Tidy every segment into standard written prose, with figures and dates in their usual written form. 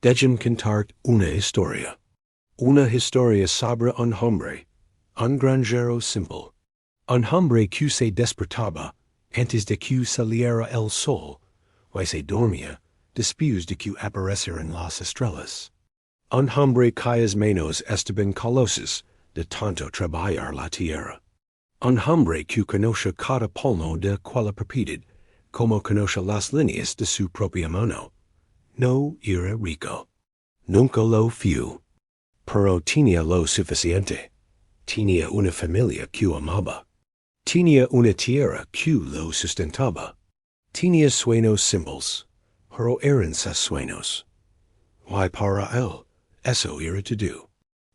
Déjame contarte una historia. Una historia sobre un hombre, un granjero simple. Un hombre que se despertaba antes de que saliera el sol, y se dormía después de que aparecieran las estrellas. Un hombre cuyas manos estaban calosas de tanto trabajar la tierra. Un hombre que conoce cada palmo de quella propiedad, como conoce las líneas de su propia mano. No era rico. Nunca lo fue. Pero tenía lo suficiente. Tenía una familia que amaba. Tenía una tierra que lo sustentaba. Tenía sueños simples, pero eran sus sueños. Y para él, eso era todo.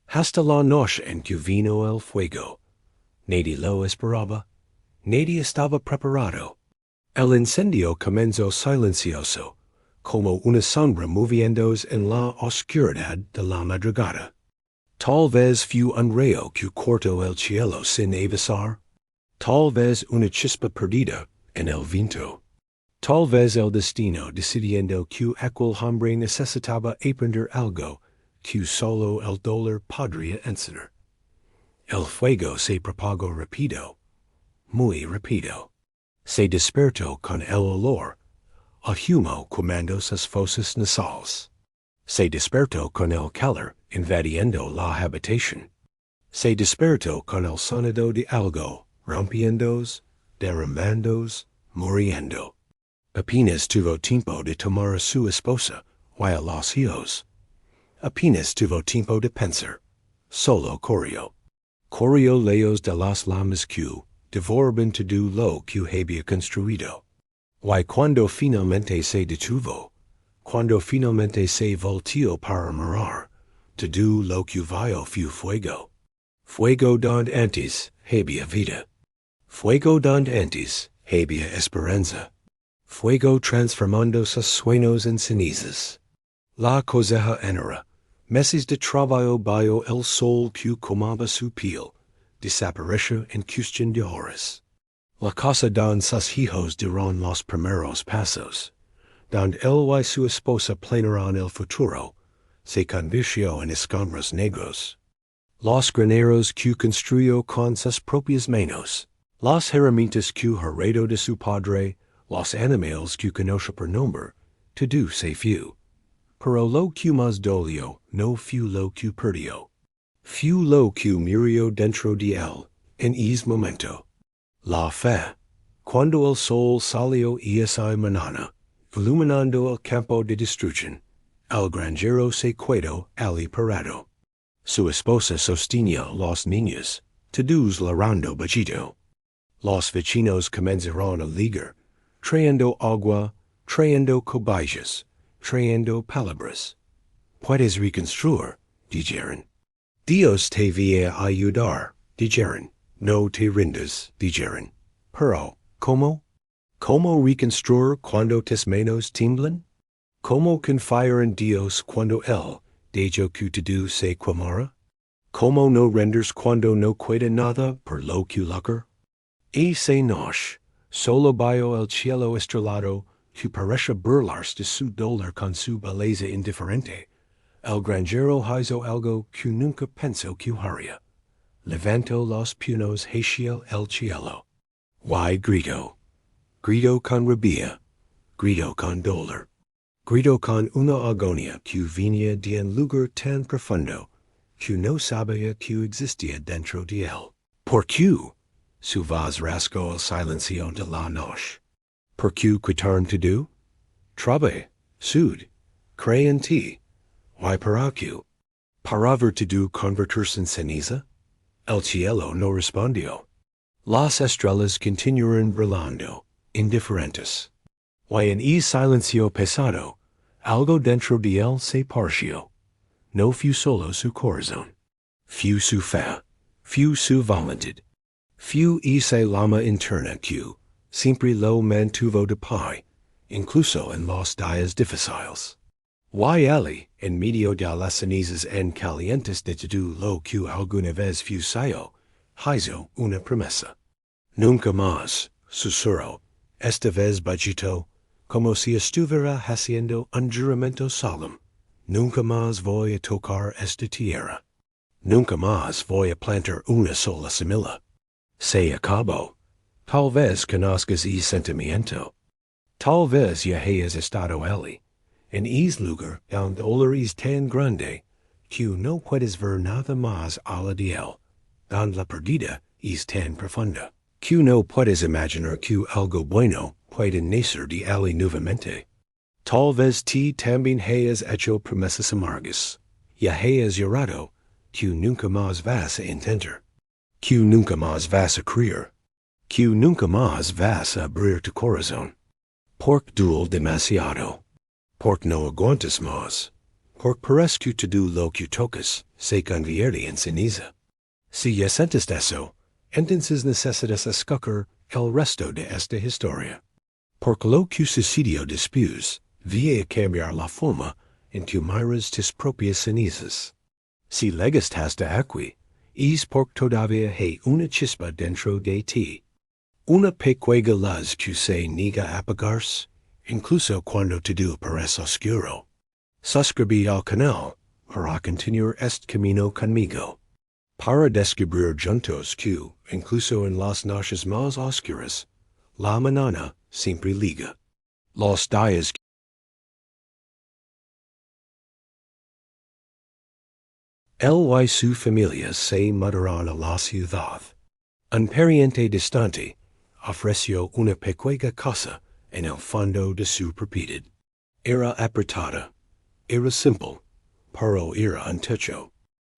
Hasta la noche en que vino el fuego. Nadie lo esperaba. Nadie estaba preparado. El incendio comenzó silencioso, como una sombra moviéndose en la oscuridad de la madrugada. Tal vez fue un rayo que cortó el cielo sin avisar. Tal vez una chispa perdida en el viento. Tal vez el destino decidiendo que aquel hombre necesitaba aprender algo que solo el dolor podría enseñar. El fuego se propagó rápido, muy rápido. Se despertó con el olor a humo quemando sus fosas nasales. Se despertó con el calor invadiendo la habitación. Se despertó con el sonido de algo rompiéndose, derramándose, muriendo. Apenas tuvo tiempo de tomar a su esposa y a los hijos. Apenas tuvo tiempo de pensar. Solo corrió. Corrió lejos de las lamas que devoraban todo lo que había construido. Y cuando finalmente se detuvo, cuando finalmente se volteó para mirar, todo lo que vio fue fuego. Fuego donde antes había vida. Fuego donde antes había esperanza. Fuego transformando sus sueños en cenizas. La cosecha enera, meses de trabajo bajo el sol que quemaba su piel, desapareció en cuestión de horas. La casa donde sus hijos dirán los primeros pasos, donde él y su esposa planearán el futuro, se convirtió en escombros negros. Los graneros que construyó con sus propias manos, las herramientas que heredó de su padre, los animales que conoce por nombre, todo se fue. Pero lo que más dolió no fue lo que perdió. Fue lo que murió dentro de él, en ese momento. La fe. Cuando el sol salió esa mañana, iluminando el campo de destrucción, el granjero se quedó allí parado. Su esposa sostenía los niños, todos llorando bajito. Los vecinos comenzaron a ligar, trayendo agua, trayendo cobayas, trayendo palabras. Puedes reconstruir, dijeron. Dios te va a ayudar, dijeron. No te rindas, dijeron. Pero, ¿cómo? ¿Cómo reconstruir cuando tus manos tiemblan? ¿Cómo confiar en Dios cuando Él dijo que todo se quemara? ¿Cómo no renders cuando no queda nada por lo que lucrar? Esa noche, solo bajo el cielo estrellado, que parece burlarse de su dolor con su belleza indiferente, el granjero hizo algo que nunca pensó que haría. Levantó los puños hacia el cielo. Y gritó. Gritó con rabia. Gritó con dolor. Gritó con una agonía que venía de un lugar tan profundo que no sabía que existía dentro de él. ¿Por qué? Su voz rasgó el silencio de la noche. ¿Por qué quitaron todo? Trabe, sud, cree en ti. ¿Y para qué? ¿Para ver todo convertirse en ceniza? El cielo no respondió. Las estrellas continuaron brillando, indiferentes. Y en ese silencio pesado, algo dentro de él se partió. No fue solo su corazón. Fue su fe. Fue su voluntad. Fue esa llama interna que siempre lo mantuvo de pie, incluso en los días difíciles. Y él, en medio de las cenizas en calientes de todo lo que alguna vez fue suyo, hizo una promesa. Nunca más, susurró, esta vez bajito, como si estuviera haciendo un juramento solemne. Nunca más voy a tocar esta tierra. Nunca más voy a plantar una sola semilla. Se acabó. Tal vez conozcas ese sentimiento. Tal vez ya hayas estado allí, en ese lugar donde el dolor es tan grande que no puedes ver nada más allá de él, donde la pérdida es tan profunda que no puedes imaginar que algo bueno puede nacer de allí nuevamente. Tal vez ti también hayas hecho promesas amargas, y hayas llorado que nunca más vas a intentar, que nunca más vas a creer, que nunca más vas a abrir tu corazón. Porque duele demasiado, porque no aguantas más, porque parece que todo lo que tocas se convierte en ceniza. Si ya sientes eso, entonces necesitas escoger el resto de esta historia. Porque lo que sucedió después va a cambiar la forma en que miras tus propias cenizas. Si llegas hasta aquí, es porque todavía hay una chispa dentro de ti. Una pequeña luz que se niega a apagarse, incluso cuando todo parece oscuro. Suscribí al canal para continuar este camino conmigo. Para descubrir juntos que, incluso en las noches más oscuras, la mañana siempre liga. Los días él y su familia se mudaron a la ciudad. Un pariente distante ofreció una pequeña casa en el fondo de su propiedad. Era apretada, era simple, pero era un techo.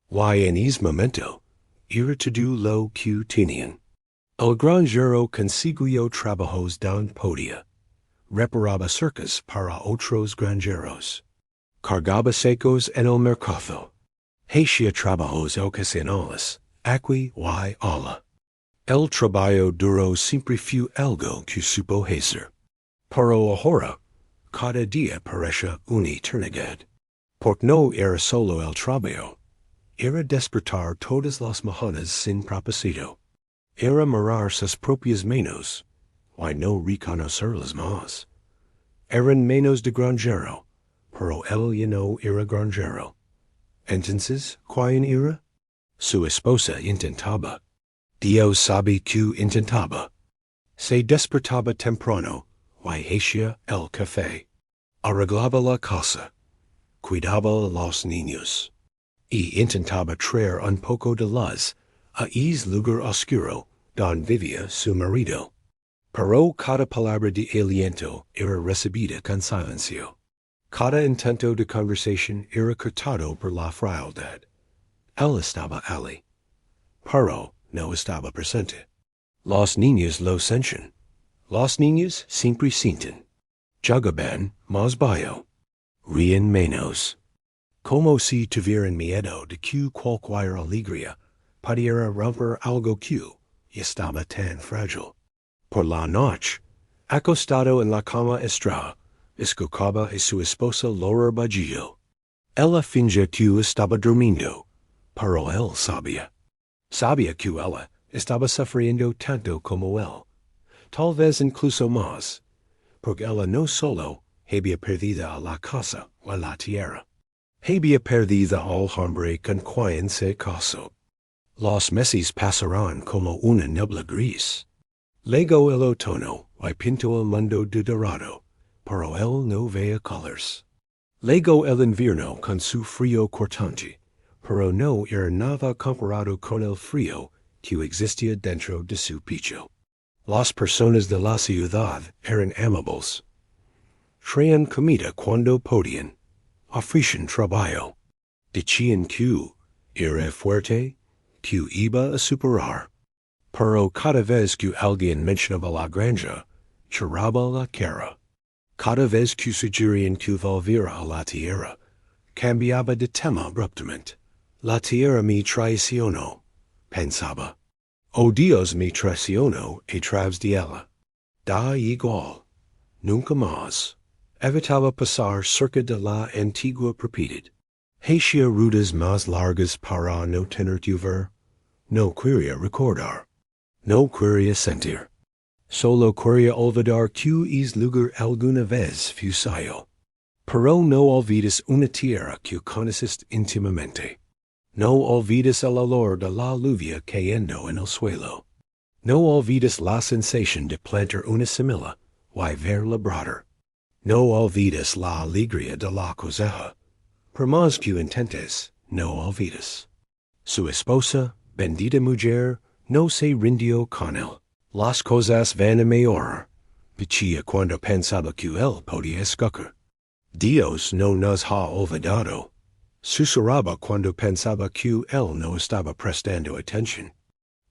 Y en ese momento, era todo lo que tenían. El granjero consiguió trabajos donde podía. Reparaba cercas para otros granjeros. Cargaba secos en el mercado. Hacía trabajos ocasionales, aquí y allá. El trabajo duro siempre fue algo que supo hacer. Pero ahora, cada día parece una eternidad. Porque no era solo el trabajo. Era despertar todas las mañanas sin propósito. Era mirar sus propias manos, y no reconocerlas más. Eran manos de granjero, pero él ya no era granjero. Entonces, ¿quién era? Su esposa intentaba. Dios sabe que intentaba. Se despertaba temprano, y hacía el café. Arreglaba la casa. Cuidaba a los niños. Y intentaba traer un poco de luz a ese lugar oscuro donde vivía su marido. Pero cada palabra de aliento era recibida con silencio. Cada intento de conversación era cortado por la frialdad. Él estaba allí, pero no estaba presente. Los niños lo sentían. Los niños siempre sienten. Jugaban más bajo. Ríen menos. Como si tuvieran miedo de que cualquier alegría pudiera romper algo que estaba tan frágil. Por la noche, acostado en la cama escuchaba a su esposa Laura Baggio. Ella fingía que estaba durmiendo, pero él sabía. Sabía que ella estaba sufriendo tanto como él, tal vez incluso más, porque ella no solo había perdido a la casa o la tierra, había perdido al hombre con quien se casó. Los meses pasaron como una niebla gris. Llegó el otoño y pintó el mundo de dorado, pero él no veía colores. Llegó el invierno con su frío cortante, pero no era nada comparado con el frío que existía dentro de su pecho. Las personas de la ciudad eran amables. Traían comida cuando podían. Ofrecían trabajo. Decían que era fuerte, que iba a superar. Pero cada vez que alguien mencionaba la granja, lloraba la cara. Cada vez que sugerían que volviera a la tierra, cambiaba de tema abruptamente. La tierra me traicionó, pensaba. Oh Dios me traicionó a través de ella. Da igual. Nunca más. Evitaba pasar cerca de la antigua propiedad. Hacía rutas más largas para no tener que ver. No quería recordar. No quería sentir. Solo quería olvidar que es lugar alguna vez fue suyo. Pero no olvides una tierra que conoces íntimamente. No olvides el olor de la lluvia cayendo en el suelo. No olvides la sensación de plantar una semilla y verla brotar. No olvides la alegría de la cosecha. Por más que intentes, no olvides. Su esposa, bendita mujer, no se rindió con él. Las cosas van a mejorar. Pichia cuando pensaba que él podía escoger. Dios no nos ha olvidado. Susurraba cuando pensaba que él no estaba prestando atención.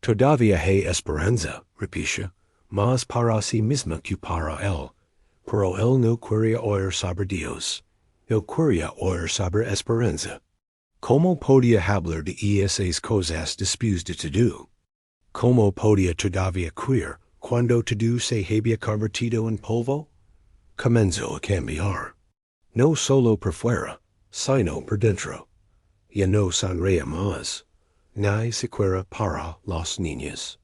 Todavía hay esperanza, repitió, más para sí misma que para él. Pero él no quería oír sobre Dios. Él quería oír sobre esperanza. ¿Cómo podía hablar de esas cosas después de todo? ¿Cómo podía todavía creer cuando todo se había convertido en polvo? Comenzó a cambiar. No solo por fuera, sino por dentro. Ya no sonreía más, ni siquiera para los niños.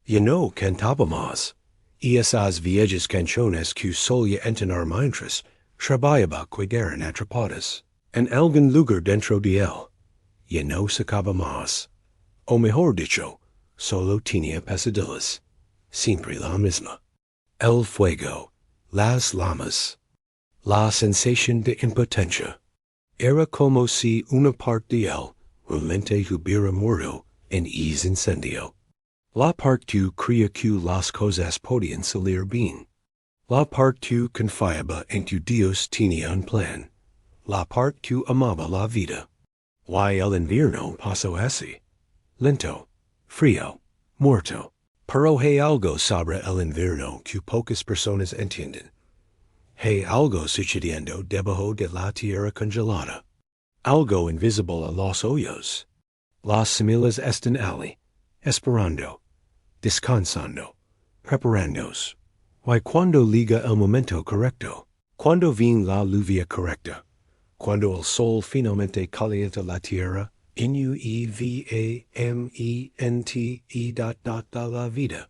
Ya no cantaba más, y esas viejas canciones que solía entonar mientras trabajaba quedaron atrapadas en algún lugar dentro de él. Ya no sacaba más. O mejor dicho, solo tenía pesadillas. Siempre la misma. El fuego, las llamas, la sensación de impotencia. Era como si una parte de él realmente hubiera muerto en ese incendio. La parte que creía que las cosas podían salir bien. La parte que confiaba en que Dios tenía un plan. La parte que amaba la vida. Y el invierno pasó así. Lento, frío, muerto. Pero hay algo sobre el invierno que pocas personas entienden. Hay algo sucediendo debajo de la tierra congelada. Algo invisible a los ojos. Las semillas están allí, esperando, descansando, preparándose. Y cuando llega el momento correcto, cuando viene la lluvia correcta, cuando el sol finalmente calienta la tierra, la vida.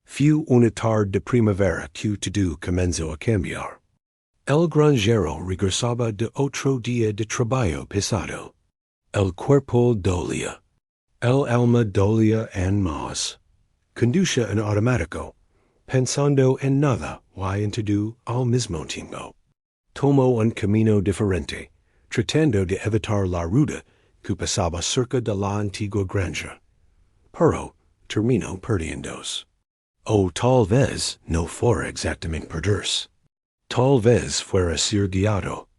Fue una tarde de primavera que todo comenzó a cambiar. El granjero regresaba de otro día de trabajo pesado. El cuerpo dolía. El alma dolía en más. Conducía en automático, pensando en nada y en todo al mismo tiempo. Tomó un camino diferente, tratando de evitar la ruta que pasaba cerca de la antigua granja. Pero terminó perdiéndose. O tal vez no fuera exactamente perderse. Tal vez fuera ser guiado.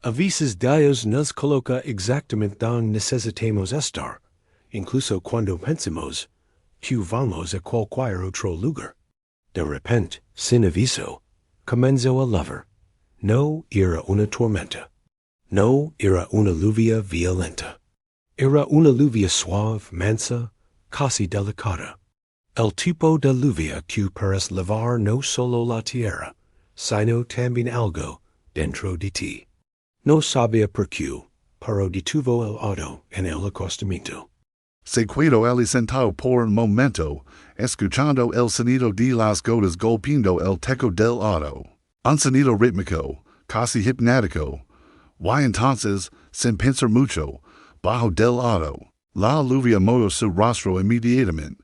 A veces Dios nos coloca exactamente donde necesitamos estar, incluso cuando pensemos que vamos a cualquier otro lugar. De repente, sin aviso, comenzó a llover. No era una tormenta. No era una lluvia violenta. Era una lluvia suave, mansa, casi delicada. El tipo de lluvia que parece lavar no solo la tierra, sino también algo dentro de ti. No sabía por qué, pero detuvo el auto en el acostamiento. Se quedó allí sentado por un momento, escuchando el sonido de las gotas golpeando el techo del auto. Un sonido rítmico, casi hipnótico. Y entonces, sin pensar mucho, bajo del auto. La lluvia mojó su rostro inmediatamente.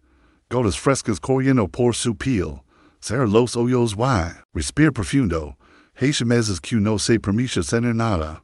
Gotas frescas corriendo por su piel. Cerró los ojos y respiró profundo. Hace meses que no se permite sentir nada.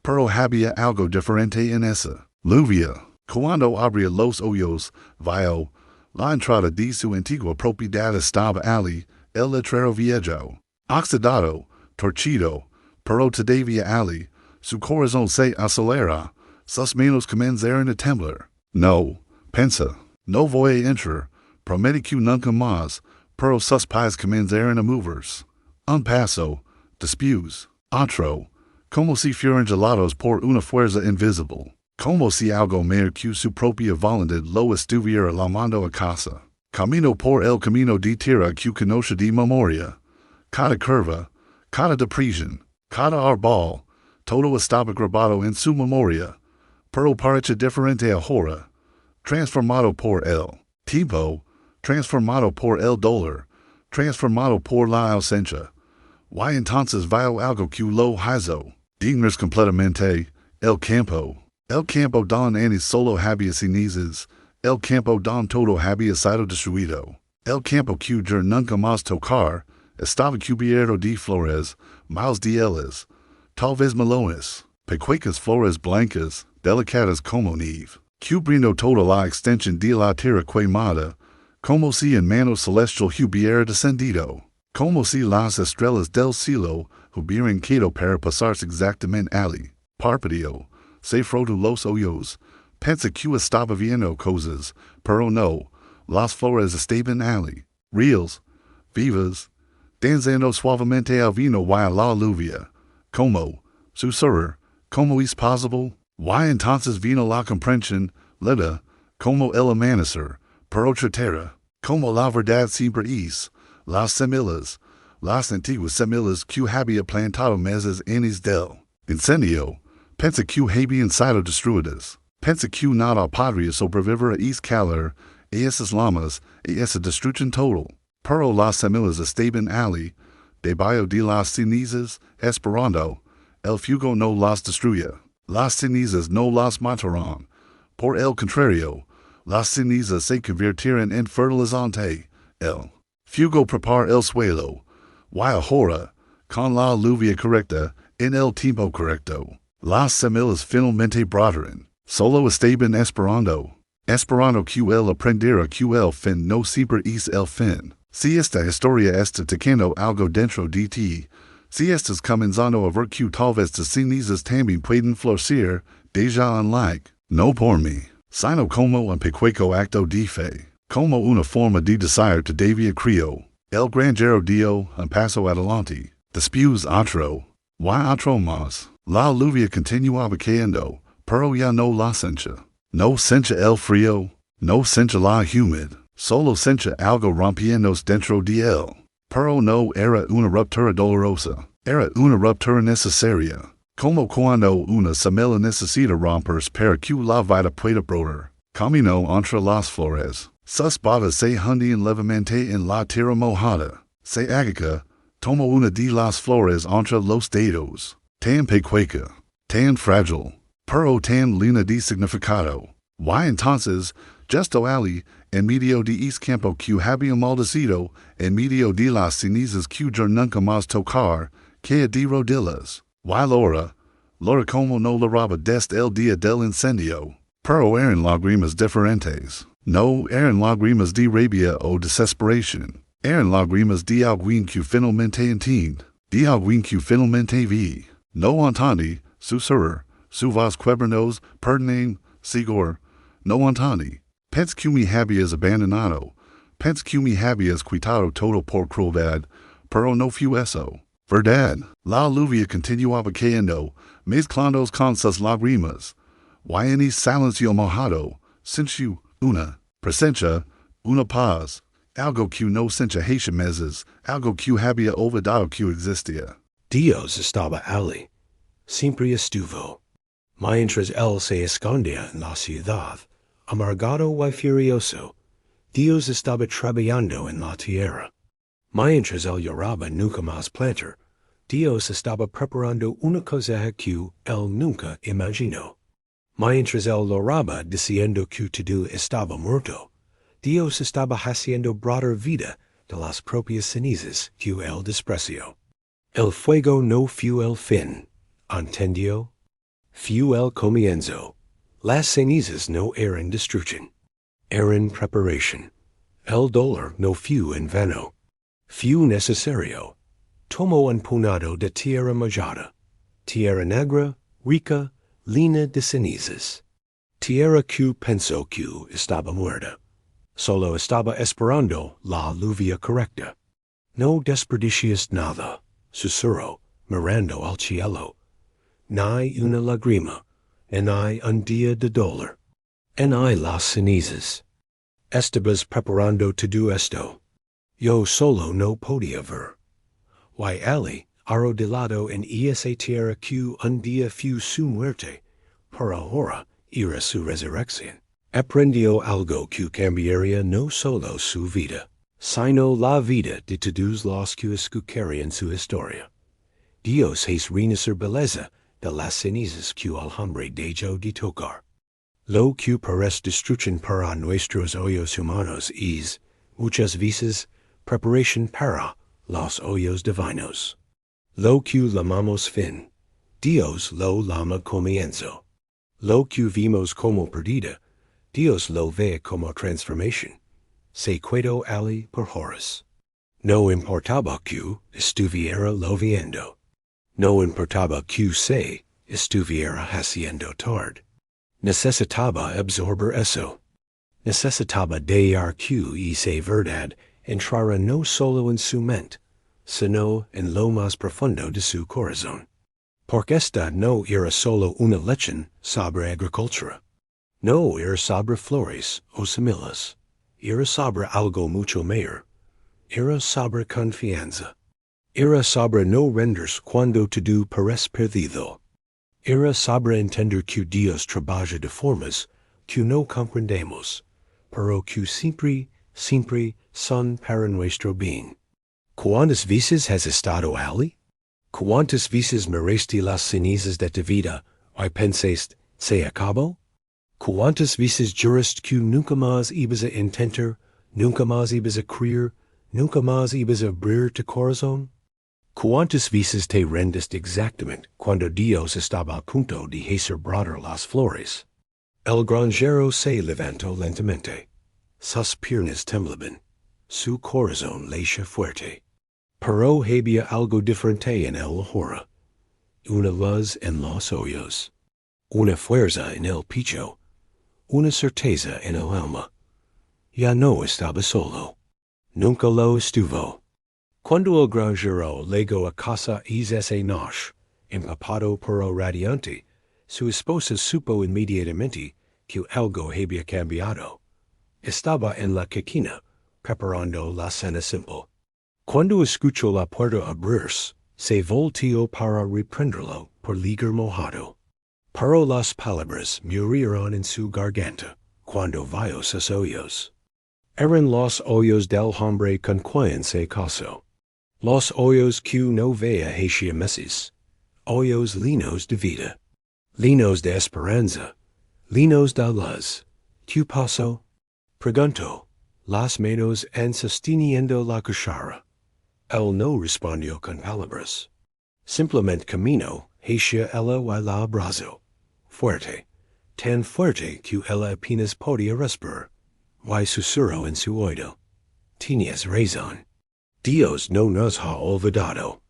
Pero había algo diferente en esa lluvia. Cuando abrió los ojos, vio la entrada de su antigua propiedad estaba allí, el letrero viejo, oxidado, torcido, pero todavía allí, su corazón se acelera, sus manos comenzaron a temblar. No, pensa, no voy a entrar, prometí que nunca más, pero sus pies comenzaron a moverse. Un paso, después, otro, como si fueran gelados por una fuerza invisible. Como si algo mayor que su propia voluntad lo estuviera llamando a casa. Camino por el camino de tierra que conoce de memoria. Cada curva, cada depresión, cada árbol, todo estaba grabado en su memoria. Pero parece diferente ahora. Transformado por el tiempo, transformado por el dolor, transformado por la ausencia. Y entonces vio algo que lo hizo Dignas completamente, el campo. El campo don anis solo había cenizas, el campo don todo había sido destruido. El campo que yo nunca más tocar, estaba cubierto de flores, miles de ellas, tal vez melones, pequeñas flores blancas, delicadas como nieve, cubriendo toda la extensión de la tierra quemada, como si en mano celestial hubiera descendido, como si las estrellas del cielo hubieran quedado para pasarse exactamente allí. Parpadeó, se frotó los ojos, pensé que estaba viendo cosas, pero no, las flores estaban allí, reales, vivas, danzando suavemente al vino y a la lluvia. ¿Cómo? Susurrar. ¿Cómo es posible? Why entonces vino la comprensión, leda, como el amanecer, por otra tierra, como la verdad siempre es, las semillas, las antiguas semillas que había plantado meses antes del incendio, pensa que habían sido destruidas, pensa que nada podría sobrevivir a ese calor, a esas llamas, a esa destrucción total. Pero las semillas estaban allí, debajo de las cenizas, esperando, el fuego no las destruya, las cenizas no las mataron. Por el contrario, las cenizas se convirtieron en fertilizante, el fuego prepara el suelo, y ahora, con la lluvia correcta, en el tiempo correcto, las semillas finalmente brotaron, solo estaban esperando que el aprendiera que el fin no siempre es el fin. Si esta historia está tocando algo dentro de ti, si estás comenzando a ver que tal vez tus cenizas también pueden florecer, deja un like, no por mí, sino como un pequeño acto de fe, como una forma de decir todavía creo, el granjero dio un paso adelante, después otro, y otro más, la lluvia continuaba cayendo, pero ya no la sencha. No sencha el frío, no sencha la humedad, solo sencha algo rompiéndose dentro de él. Pero no era una ruptura dolorosa, era una ruptura necesaria, como cuando una semilla necesita romperse para que la vida pueda brotar. Caminó entre las flores, sus botas se hundían levemente en la tierra mojada, se agacha, tomó una de las flores entre los dedos, tan pequeña, tan frágil, pero tan llena de significado. Y entonces, justo allí, en medio de ese campo que había maldecido, en medio de las cenizas que yo nunca más tocar, caía de rodillas. Y Laura como no lloraba desde el día del incendio, pero eran lágrimas diferentes. No eran lágrimas de rabia o desesperación, eran lágrimas de alguien que finalmente entiende, de alguien que finalmente vi. No entendí, susurrar, su voz quebranosa, perdonen, Sigor, no entendí. Pens que me habías abandonado, pens que me habías quitado todo por crueldad, pero no fue eso. Verdad, la lluvia continuaba cayendo, mezclándose con sus lágrimas. Y en ese silencio mojado, sintió una presencia, una paz, algo que no sentía hace meses, algo que había olvidado que existía. Dios estaba allí, siempre estuvo. Mientras él se escondía en la ciudad, amargado y furioso, Dios estaba trabajando en la tierra. Mientras él lloraba nunca más plantar, Dios estaba preparando una cosa que él nunca imaginó. Mientras él lloraba diciendo que todo estaba muerto, Dios estaba haciendo brotar vida de las propias cenizas que él despreció. El fuego no fue el fin, ¿entendió? Fue el comienzo. Las cenizas no eran destrucción, eran preparación. El dolor no fue en vano, fue necesario. Tomó un puñado de tierra mojada, tierra negra, rica, llena de cenizas. Tierra que pensó que estaba muerta, solo estaba esperando la lluvia correcta. No desperdicias nada, susurró, mirando al cielo. Ni una lágrima, en hay un día de dolor, en hay las cenizas. Estabas preparando todo esto. Yo solo no podía ver. Y él, arrodillado en esa tierra que un día fue su muerte, por ahora era su resurrección. Aprendió algo que cambiaría no solo su vida, sino la vida de todos los que escucharían su historia. Dios es renacer belleza de las cenizas que al hombre dejó de tocar. Lo que parece destrucción para nuestros hoyos humanos es, muchas veces, preparación para los hoyos divinos. Lo que llamamos fin, Dios lo llama comienzo. Lo que vimos como perdida, Dios lo ve como transformación. Se quedó allí por horas. No importaba que estuviera lloviendo. No importaba que se estuviera haciendo tarde. Necesitaba absorber eso. Necesitaba dejar que esa verdad entrara no solo en su mente, sino en lo más profundo de su corazón. Porque esta no era solo una lección sobre agricultura. No era sobre flores o semillas. Era sobre algo mucho mayor. Era sobre confianza. Era sobre no rendirse cuando todo parece perdido. Era sobre entender que Dios trabaja de formas que no comprendemos, pero que siempre son para nuestro bien. ¿Cuántas veces has estado allí? ¿Cuántas veces miraste las cenizas de tu vida y pensaste, se acabó? ¿Cuántas veces juraste que nunca más ibas a intentar, nunca más ibas a creer, nunca más ibas a abrir tu corazón? ¿Cuántas veces te rendiste exactamente cuando Dios estaba a punto de hacer brotar las flores? El granjero se levantó lentamente. Sus piernas temblaban. Su corazón latía fuerte. Pero había algo diferente en él ahora. Una luz en los ojos. Una fuerza en el pecho. Una certeza en el alma. Ya no estaba solo. Nunca lo estuvo. Cuando el granjero llegó a casa esa noche, empapado pero radiante, su esposa supo inmediatamente que algo había cambiado. Estaba en la cocina, preparando la cena simple. Cuando escuchó la puerta abrirse, se volteó para reprenderlo por llegar mojado. Pero las palabras murieron en su garganta cuando vio sus ojos. Eran los ojos del hombre con quien se casó. Los ojos que no veía hacía meses. Ojos llenos de vida. Llenos de esperanza. Llenos de luz. ¿Qué pasó? Preguntó, las manos en sosteniendo la cuchara. Él no respondió con palabras. Simplemente caminó hacia ella y la abrazó. Fuerte. Tan fuerte que ella apenas podía respirar. Y susurró en su oído. Tenías razón. Dios no nos ha olvidado.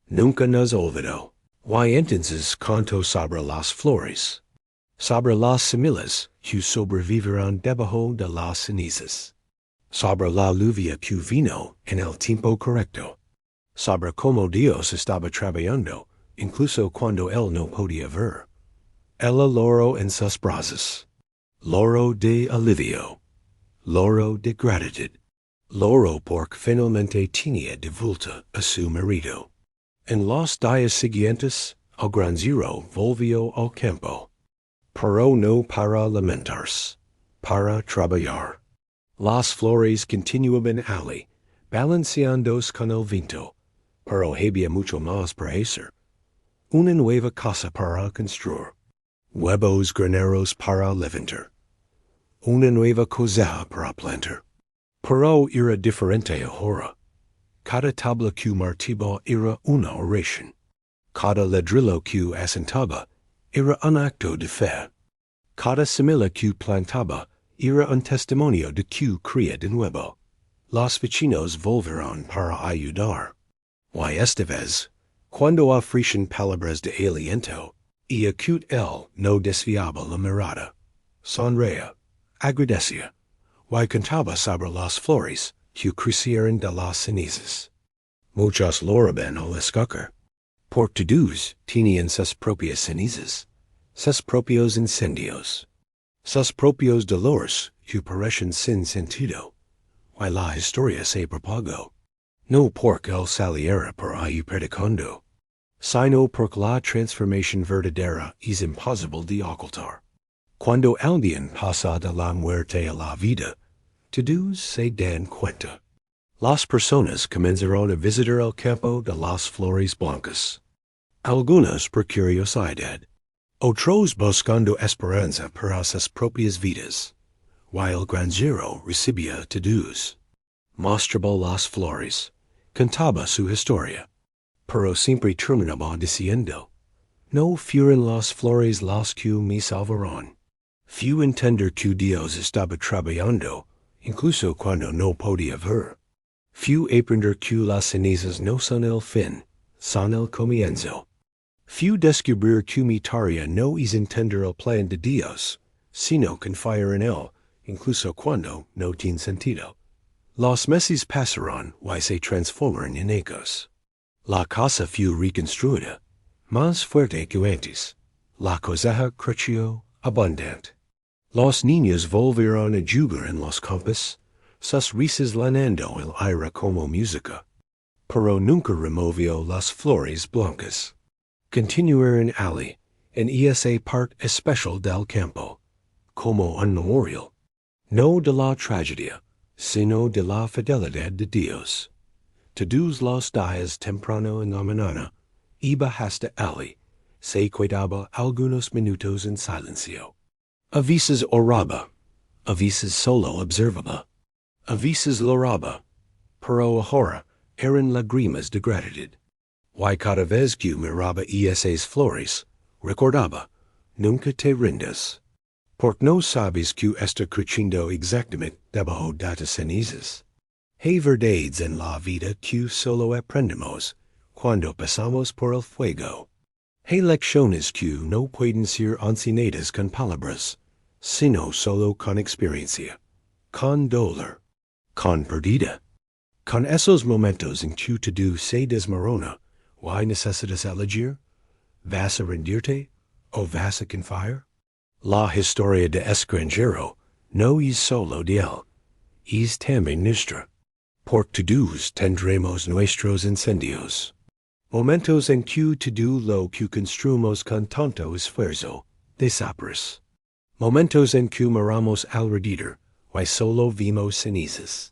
Nunca nos olvidó. Y entonces contó sobre las flores. Sobre las semillas que sobrevivirán debajo de las cenizas. Sobre la lluvia que vino en el tiempo correcto. Sobre cómo Dios estaba trabajando, incluso cuando él no podía ver. Ella lloró en sus brazos. Lloró de alivio. Lloró de gratitud. Lloró porque finalmente tenía de vuelta a su marido. En los días siguientes, el granjero volvió al campo. Pero no para lamentarse, para trabajar. Las flores continuaban allí, balanceándose con el viento, pero había mucho más por hacer. Una nueva casa para construir. Huevos graneros para levantar. Una nueva cosecha para plantar. Pero era diferente ahora. Cada tabla que martaba era una oración. Cada ladrillo que asentaba era un acto de fe. Cada semilla que plantaba era un testimonio de que creía de nuevo. Los vecinos volvieron para ayudar. Y esta vez, cuando ofrecían palabras de aliento, y que él no desviaba la mirada, sonreía, agradecía, y cantaba sobre las flores que crecieron de las cenizas. Muchos loraban al escoger. Por todos tenían sus propias cenizas, sus propios incendios, sus propios dolores que parecen sin sentido, y la historia se propagó. No porque él saliera por ahí predicando, sino porque la transformación verdadera es imposible de ocultar. Cuando alguien pasa de la muerte a la vida, todos se dan cuenta. Las personas comenzaron a visitar el campo de las flores blancas. Algunas por curiosidad. Otros buscando esperanza para sus propias vidas. While granjero recibía todos. Mostraba las flores. Cantaba su historia. Pero siempre terminaba diciendo, no fueron las flores las que me salvaron. Fu entender que Dios estaba trabajando, incluso cuando no podía ver. Fu aprender que las cenizas no son el fin, son el comienzo. Fu descubrir que mi tarea no es entender el plan de Dios, sino confiar en él, incluso cuando no tiene sentido. Los meses pasaron y se transformaron en ellos. La casa fu reconstruida, más fuerte que antes. La cosecha creció abundante. Los niños volvieron a jugar en los campos, sus risas llenando el aire como música. Pero nunca removió las flores blancas. Continuaron allí, en esa parte especial del campo, como un memorial, no de la tragedia, sino de la fidelidad de Dios. Todos los días temprano en la mañana, iba hasta allí, se quedaba algunos minutos en silencio. A veces oraba, a veces solo observaba, a veces lloraba, pero ahora eran lágrimas de gratitud. Y cada vez que miraba esas flores, recordaba, nunca te rindas. Porque no sabes que está creciendo exactamente debajo de tus cenizas. Hay verdades en la vida que solo aprendemos cuando pasamos por el fuego. Hay lecciones que no pueden ser enseñadas con palabras, sino solo con experiencia, con dolor, con pérdida. Con esos momentos en que todo se desmorona, ¿why necesitas elegir? ¿Vas a rendirte o vas a confiar? La historia de extranjero no es solo de él, es también nuestra. Porque todos tendremos nuestros incendios. Momentos en que todo lo que construimos con tanto esfuerzo desaparece. Momentos en que miramos alrededor y solo vimos cenizas.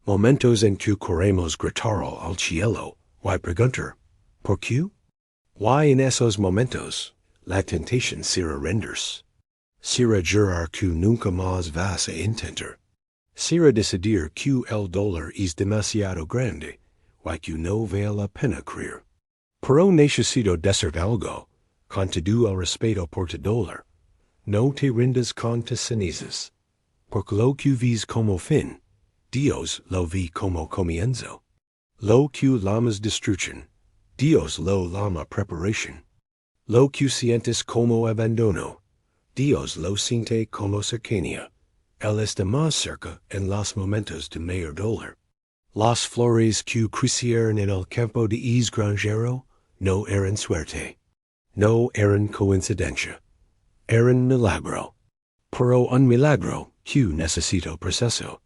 Momentos en que queremos gritar al cielo y preguntar, ¿por qué? Y en esos momentos, la tentación será rendirse. Será jurar que nunca más vas a intentar. Será decidir que el dolor es demasiado grande y que no vale la pena creer. Pero necesito decir algo, con todo el respeto por tu dolor. No te rindas con tus cenizas, porque lo que ves como fin, Dios lo ve como comienzo. Lo que llamas destrucción, Dios lo llama preparación. Lo que sientes como abandono, Dios lo siente como cercanía. Él está más cerca en los momentos de mayor dolor. Las flores que crecieron en el campo de granjero no eran suerte, no eran coincidencia, eran milagro. Pero un milagro que necesito proceso.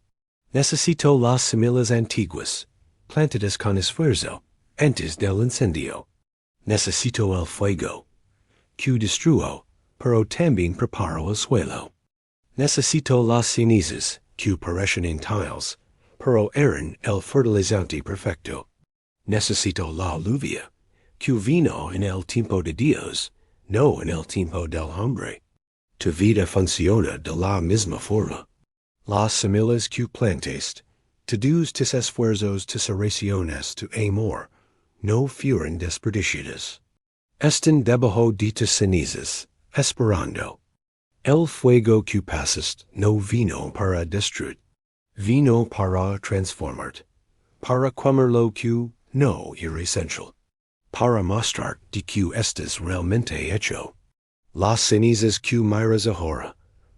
Necesito las semillas antiguas, plantadas con esfuerzo, antes del incendio. Necesito el fuego, que destruyó, pero también preparo el suelo. Necesito las cenizas, que perecen en tiles, pero eran el fertilizante perfecto. Necesito la lluvia, que vino en el tiempo de Dios, no en el tiempo del hombre. Tu vida funciona de la misma forma. Las semillas que plantaste, todos tus esfuerzos, tus oraciones, tu amor, no fueron desperdiciadas. Están debajo de tus cenizas, esperando. El fuego que pasaste no vino para destruir, vino para transformarte, para comer lo que no era esencial, para mostrar de que estás realmente hecho. Las cenizas que miras ahora,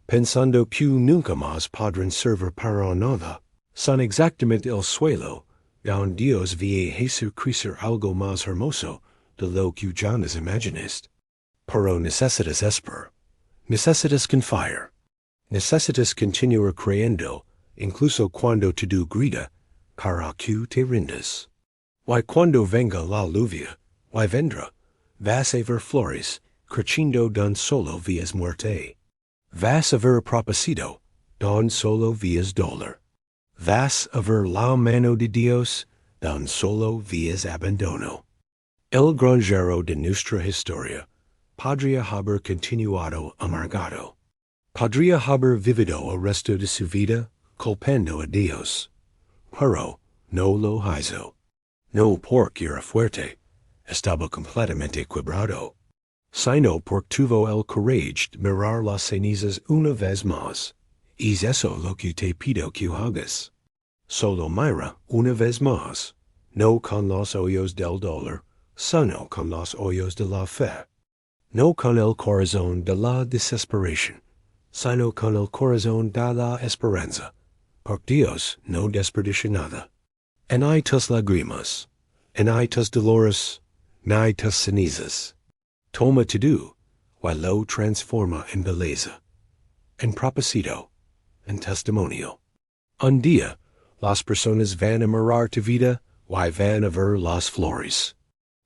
pensando que nunca más podrán servir para nada, son exactamente el suelo donde Dios ve a crecer algo más hermoso de lo que jamás imaginaste. Pero necesitas esperar. Necesitas confiar. Necesitas continuar creyendo, incluso cuando todo grita, para que te rindas. Y cuando venga la lluvia, y vendrá, vas a ver flores, creciendo don solo vías muerte. Vas a ver propósito, don solo vías dolor. Vas a ver la mano de Dios, don solo vías abandono. El granjero de nuestra historia podría haber continuado amargado. Podría haber vivido el resto de su vida culpando a Dios. Pero no lo hizo. No porque era fuerte, estaba completamente quebrado, sino porque tuvo el courage de mirar las cenizas una vez más. Es eso lo que te pido que hagas. Solo mira una vez más, no con los ojos del dolor, sino con los ojos de la fe. No con el corazón de la desesperación, sino con el corazón de la esperanza, porque Dios no desperdicia nada. En hay tus lágrimas, en hay tus dolores, en hay tus cenizas. Toma todo, y lo transforma en belleza, en propósito, en testimonio. Un día, las personas van a mirar tu vida, y van a ver las flores.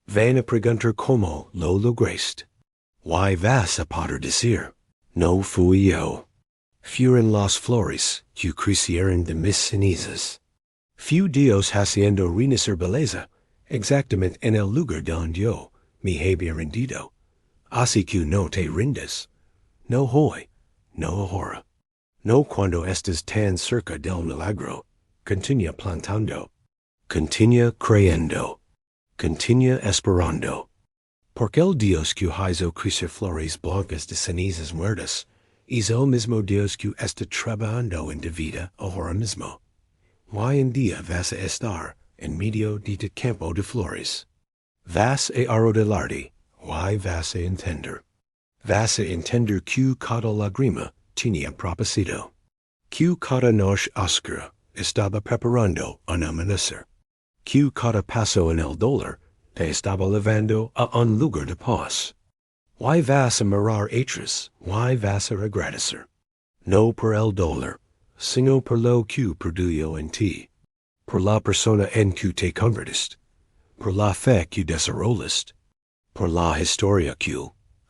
Van a preguntar cómo lo lograste. Y vas a poder decir, no fui yo. Fueron las flores que crecieron de mis cenizas. Fue Dios haciendo renacer belleza, exactamente en el lugar donde yo me había rendido. Así que no te rindas. No hoy, no ahora. No cuando estés tan cerca del milagro. Continúa plantando. Continúa creyendo. Continúa esperando. Porque el Dios que hizo crecer flores blancas de cenizas muertas es el mismo Dios que está trabajando en tu vida ahora mismo. Hoy en día vas a estar en medio de tu campo de flores. Vas a arrodillarte, y vas a entender. Vas a entender que cada lágrima tenía propósito. Que cada noche oscura estaba preparando un amanecer. Que cada paso en el dolor te estaba llevando a un lugar de paz. Y vas a mirar atrás, y vas a agradecer. No por el dolor, sino por lo que produjo en ti. Por la persona en que te convertiste. Por la fe que desarrollaste. Por la historia que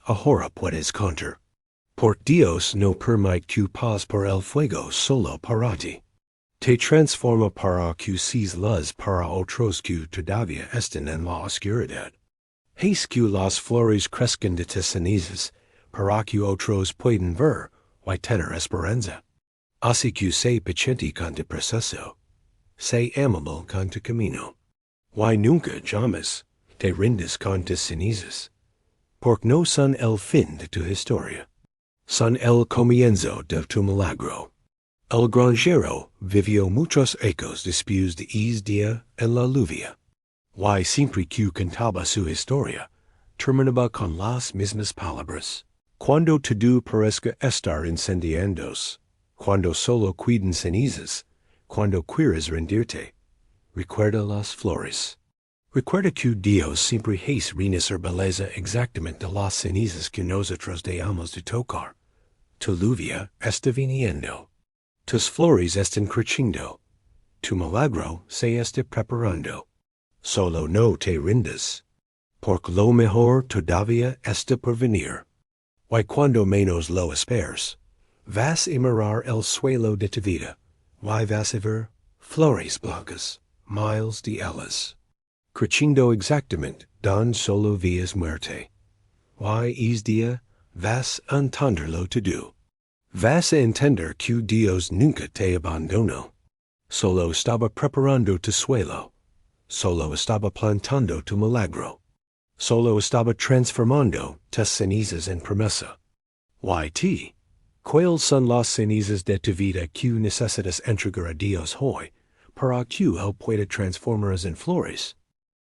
ahora puedes contar. Por Dios no permite que paz por el fuego solo para ti. Te transforma para que seas luz para otros que todavía están en la oscuridad. Haz que las flores crezcan de tus cenizas, para que otros puedan ver y tener esperanza. Así que sé paciente con tu proceso. Sé amable con tu camino. Y nunca jamás te rindas con tus cenizas. Porque no son el fin de tu historia. Son el comienzo de tu milagro. El granjero vivió muchos ecos después de día en la lluvia. Y siempre que cantaba su historia, terminaba con las mismas palabras. Cuando todo parezca estar incendiándose, cuando solo queden cenizas, cuando quieras rendirte, recuerda las flores. Recuerda que Dios siempre hace renacer belleza exactamente de las cenizas que nosotros dejamos de tocar. Tu lluvia está viniendo. Tus flores están creciendo. Tu milagro se está preparando. Solo no te rindas. Porque lo mejor todavía está por venir. Y cuando menos lo esperes, vas a mirar el suelo de tu vida. Y vas a ver flores blancas, miles de ellas. Creciendo exactamente donde solo vías muerte. Y día vas a entenderlo todo. Vas a entender que Dios nunca te abandonó. Solo estaba preparando tu suelo. Solo estaba plantando tu milagro. Solo estaba transformando tus cenizas en promesa. Y ¿cuáles son las cenizas de tu vida que necesitas entregar a Dios hoy para que Él pueda transformarlas en flores?